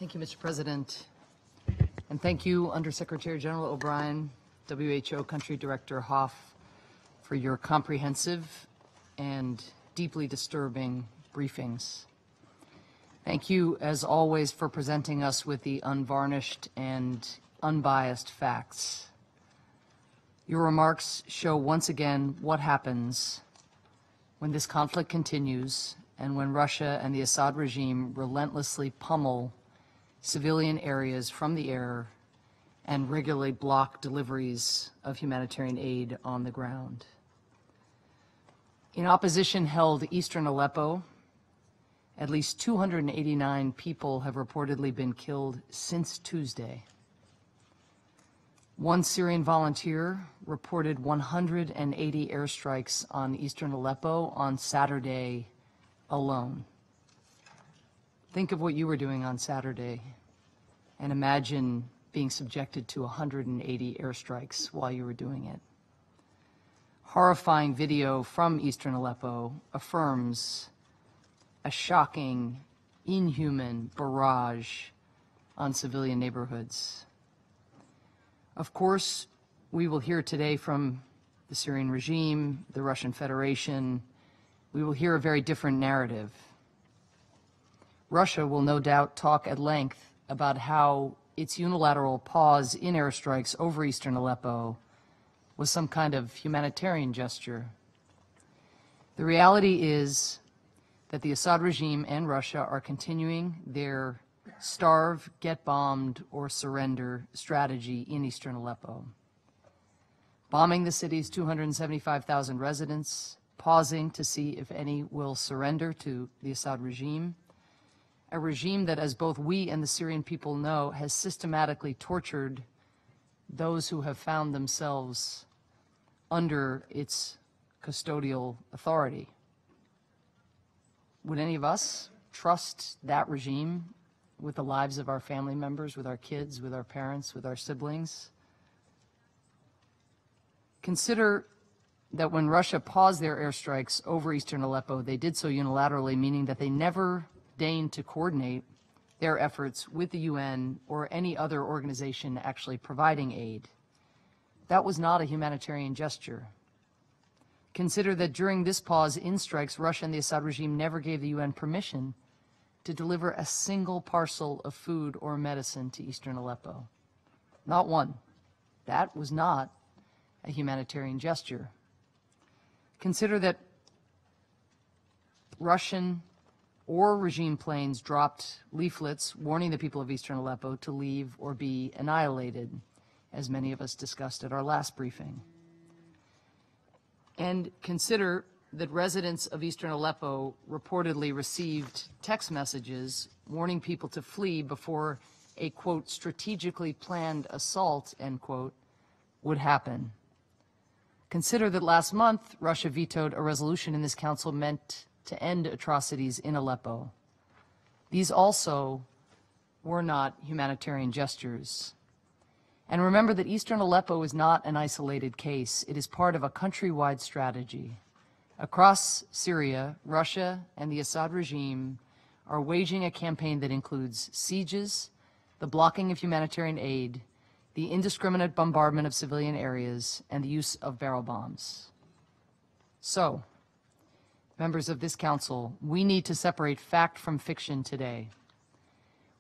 Thank you, Mr. President. And thank you, Undersecretary General O'Brien, WHO Country Director Hoff, for your comprehensive and deeply disturbing briefings. Thank you, as always, for presenting us with the unvarnished and unbiased facts. Your remarks show once again what happens when this conflict continues and when Russia and the Assad regime relentlessly pummel civilian areas from the air and regularly block deliveries of humanitarian aid on the ground. In opposition-held eastern Aleppo, at least 289 people have reportedly been killed since Tuesday. One Syrian volunteer reported 180 airstrikes on eastern Aleppo on Saturday alone. Think of what you were doing on Saturday and imagine being subjected to 180 airstrikes while you were doing it. Horrifying video from eastern Aleppo affirms a shocking, inhuman barrage on civilian neighborhoods. Of course, we will hear today from the Syrian regime, the Russian Federation. We will hear a very different narrative. Russia will no doubt talk at length about how its unilateral pause in airstrikes over eastern Aleppo was some kind of humanitarian gesture. The reality is that the Assad regime and Russia are continuing their starve, get bombed, or surrender strategy in eastern Aleppo. Bombing the city's 275,000 residents, pausing to see if any will surrender to the Assad regime, a regime that, as both we and the Syrian people know, has systematically tortured those who have found themselves under its custodial authority. Would any of us trust that regime with the lives of our family members, with our kids, with our parents, with our siblings? Consider that when Russia paused their airstrikes over eastern Aleppo, they did so unilaterally, meaning that they never deigned to coordinate their efforts with the UN or any other organization actually providing aid. That was not a humanitarian gesture. Consider that during this pause in strikes, Russia and the Assad regime never gave the UN permission to deliver a single parcel of food or medicine to eastern Aleppo. Not one. That was not a humanitarian gesture. Consider that Russian or regime planes dropped leaflets warning the people of eastern Aleppo to leave or be annihilated, as many of us discussed at our last briefing. And consider that residents of eastern Aleppo reportedly received text messages warning people to flee before a, quote, strategically planned assault, end quote, would happen. Consider that last month, Russia vetoed a resolution in this council meant to end atrocities in Aleppo. These also were not humanitarian gestures. And remember that eastern Aleppo is not an isolated case. It is part of a countrywide strategy. Across Syria, Russia and the Assad regime are waging a campaign that includes sieges, the blocking of humanitarian aid, the indiscriminate bombardment of civilian areas, and the use of barrel bombs. So, members of this council, we need to separate fact from fiction today.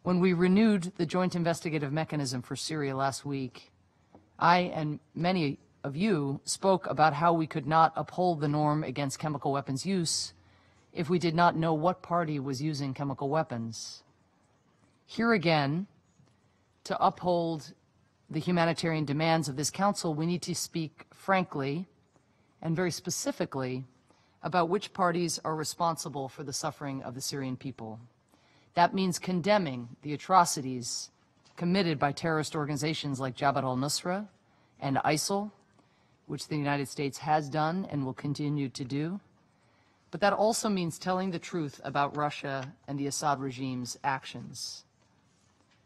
When we renewed the Joint Investigative Mechanism for Syria last week, I and many of you spoke about how we could not uphold the norm against chemical weapons use if we did not know what party was using chemical weapons. Here again, to uphold the humanitarian demands of this council, we need to speak frankly and very specifically about which parties are responsible for the suffering of the Syrian people. That means condemning the atrocities committed by terrorist organizations like Jabhat al-Nusra and ISIL, which the United States has done and will continue to do. But that also means telling the truth about Russia and the Assad regime's actions.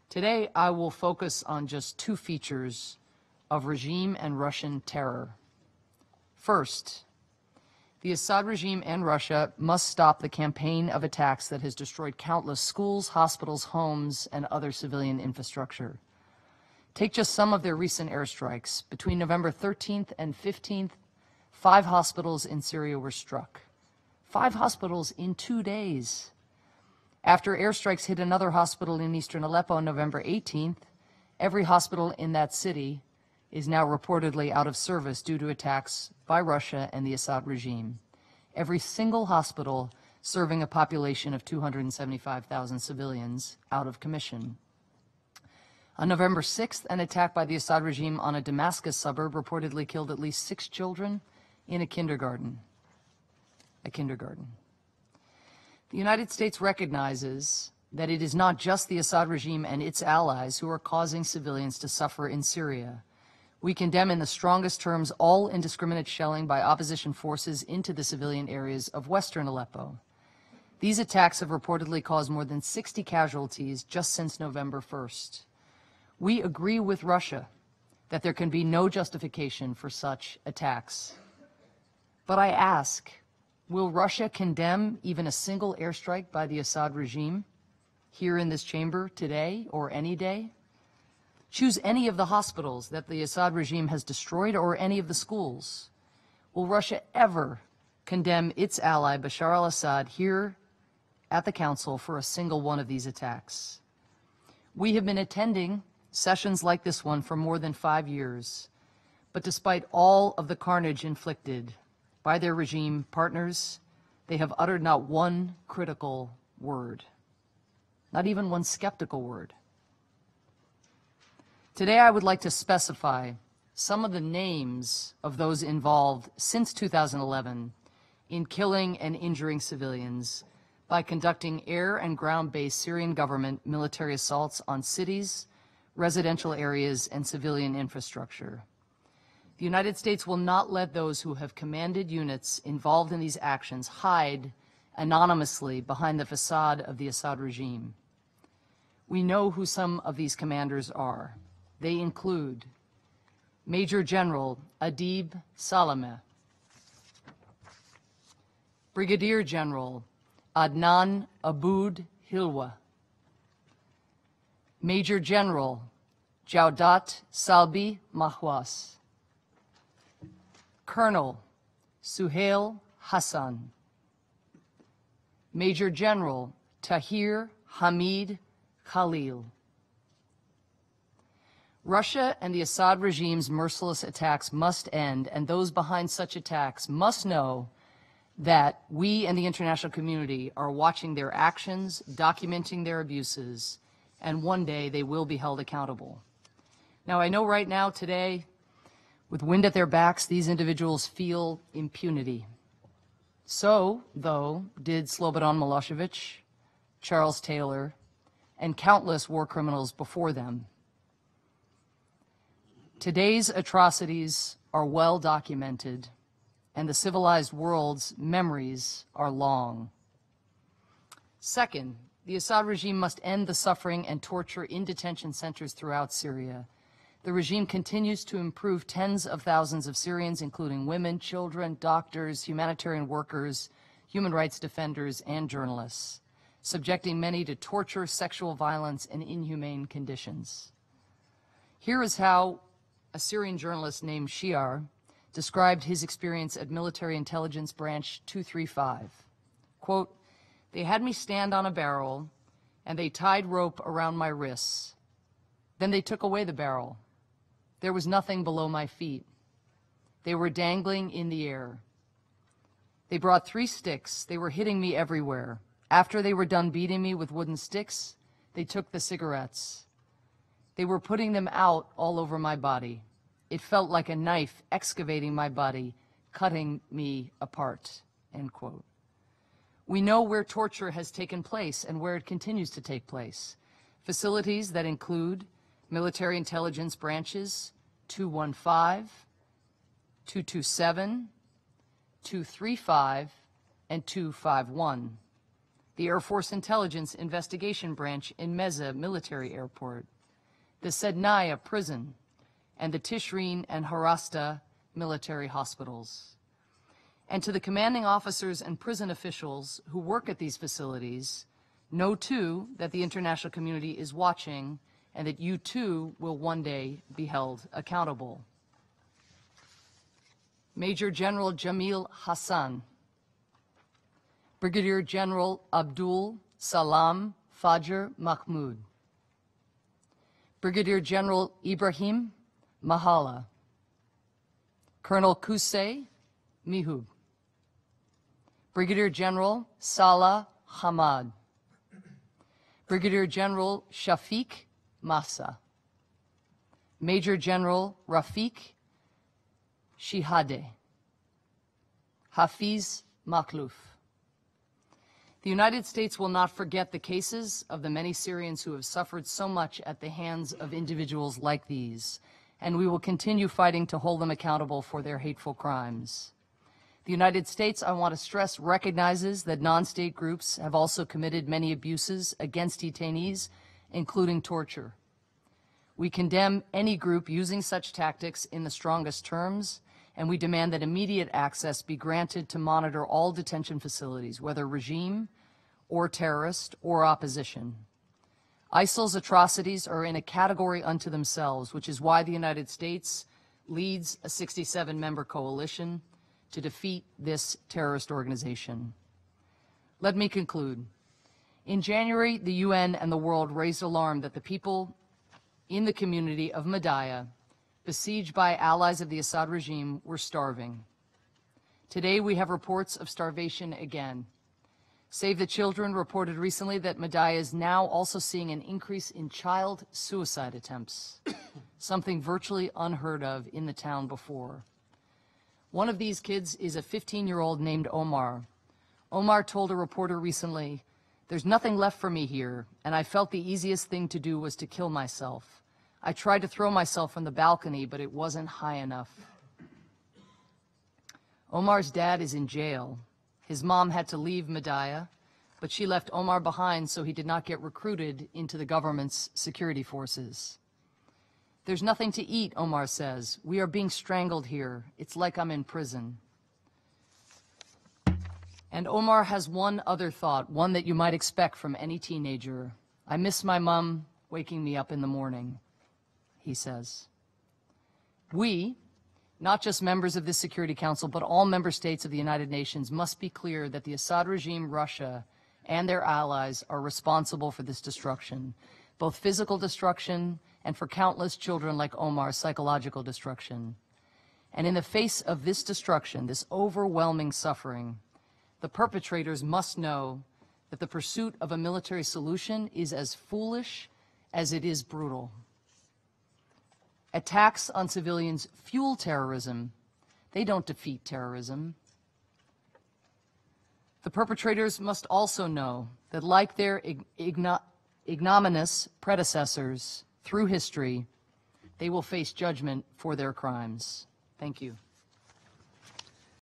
Today, I will focus on just two features of regime and Russian terror. First, The Assad regime and Russia must stop the campaign of attacks that has destroyed countless schools, hospitals, homes, and other civilian infrastructure. Take just some of their recent airstrikes. Between November 13th and 15th, 5 hospitals in Syria were struck. 5 hospitals in 2 days. After airstrikes hit another hospital in eastern Aleppo on November 18th, every hospital in that city is now reportedly out of service due to attacks by Russia and the Assad regime. Every single hospital serving a population of 275,000 civilians out of commission. On November 6th, an attack by the Assad regime on a Damascus suburb reportedly killed at least 6 children in a kindergarten. The United States recognizes that it is not just the Assad regime and its allies who are causing civilians to suffer in Syria. We condemn in the strongest terms all indiscriminate shelling by opposition forces into the civilian areas of western Aleppo. These attacks have reportedly caused more than 60 casualties just since November 1st. We agree with Russia that there can be no justification for such attacks. But I ask, will Russia condemn even a single airstrike by the Assad regime here in this chamber today or any day? Choose any of the hospitals that the Assad regime has destroyed or any of the schools. Will Russia ever condemn its ally Bashar al-Assad here at the Council for a single one of these attacks? We have been attending sessions like this one for more than 5 years, but despite all of the carnage inflicted by their regime partners, they have uttered not one critical word, not even one skeptical word. Today, I would like to specify some of the names of those involved since 2011 in killing and injuring civilians by conducting air and ground-based Syrian government military assaults on cities, residential areas, and civilian infrastructure. The United States will not let those who have commanded units involved in these actions hide anonymously behind the facade of the Assad regime. We know who some of these commanders are. They include Major General Adib Salameh, Brigadier General Adnan Aboud Hilwa, Major General Jawdat Salbi Mahwas, Colonel Suhail Hassan, Major General Tahir Hamid Khalil. Russia and the Assad regime's merciless attacks must end, and those behind such attacks must know that we and the international community are watching their actions, documenting their abuses, and one day they will be held accountable. Now, I know right now, today, with wind at their backs, these individuals feel impunity. So, though, did Slobodan Milosevic, Charles Taylor, and countless war criminals before them. Today's atrocities are well documented, and the civilized world's memories are long. Second, the Assad regime must end the suffering and torture in detention centers throughout Syria. The regime continues to improve tens of thousands of Syrians, including women, children, doctors, humanitarian workers, human rights defenders, and journalists, subjecting many to torture, sexual violence, and inhumane conditions. Here is how a Syrian journalist named Shiar described his experience at Military Intelligence Branch 235. Quote, "They had me stand on a barrel, and they tied rope around my wrists. Then they took away the barrel. There was nothing below my feet. They were dangling in the air. They brought 3 sticks. They were hitting me everywhere. After they were done beating me with wooden sticks, they took the cigarettes. They were putting them out all over my body. It felt like a knife excavating my body, cutting me apart," end quote. We know where torture has taken place and where it continues to take place. Facilities that include Military Intelligence Branches 215, 227, 235, and 251. The Air Force Intelligence Investigation Branch in Meza Military Airport, the Sednaya Prison, and the Tishreen and Harasta military hospitals. And to the commanding officers and prison officials who work at these facilities, know too that the international community is watching and that you too will one day be held accountable. Major General Jamil Hassan, Brigadier General Abdul Salam Fajr Mahmoud, Brigadier General Ibrahim Mahala, Colonel Qusay Mihub, Brigadier General Salah Hamad, Brigadier General Shafiq Massa, Major General Rafiq Shihadeh, Hafiz Makhlouf. The United States will not forget the cases of the many Syrians who have suffered so much at the hands of individuals like these, and we will continue fighting to hold them accountable for their hateful crimes. The United States, I want to stress, recognizes that non-state groups have also committed many abuses against detainees, including torture. We condemn any group using such tactics in the strongest terms, and we demand that immediate access be granted to monitor all detention facilities, whether regime or terrorist or opposition. ISIL's atrocities are in a category unto themselves, which is why the United States leads a 67-member coalition to defeat this terrorist organization. Let me conclude. In January, the UN and the world raised alarm that the people in the community of Madaya, besieged by allies of the Assad regime, were starving. Today, we have reports of starvation again. Save the Children reported recently that Madaya is now also seeing an increase in child suicide attempts, something virtually unheard of in the town before. One of these kids is a 15-year-old named Omar. Omar told a reporter recently, "There's nothing left for me here, and I felt the easiest thing to do was to kill myself. I tried to throw myself from the balcony, but it wasn't high enough." Omar's dad is in jail. His mom had to leave Madaya, but she left Omar behind so he did not get recruited into the government's security forces. "There's nothing to eat," Omar says. "We are being strangled here. It's like I'm in prison." And Omar has one other thought, one that you might expect from any teenager. "I miss my mom waking me up in the morning," he says. We, not just members of this Security Council, but all member states of the United Nations, must be clear that the Assad regime, Russia, and their allies are responsible for this destruction, both physical destruction and for countless children like Omar, psychological destruction. And in the face of this destruction, this overwhelming suffering, the perpetrators must know that the pursuit of a military solution is as foolish as it is brutal. Attacks on civilians fuel terrorism. They don't defeat terrorism. The perpetrators must also know that, like their ignominious predecessors through history, they will face judgment for their crimes. Thank you.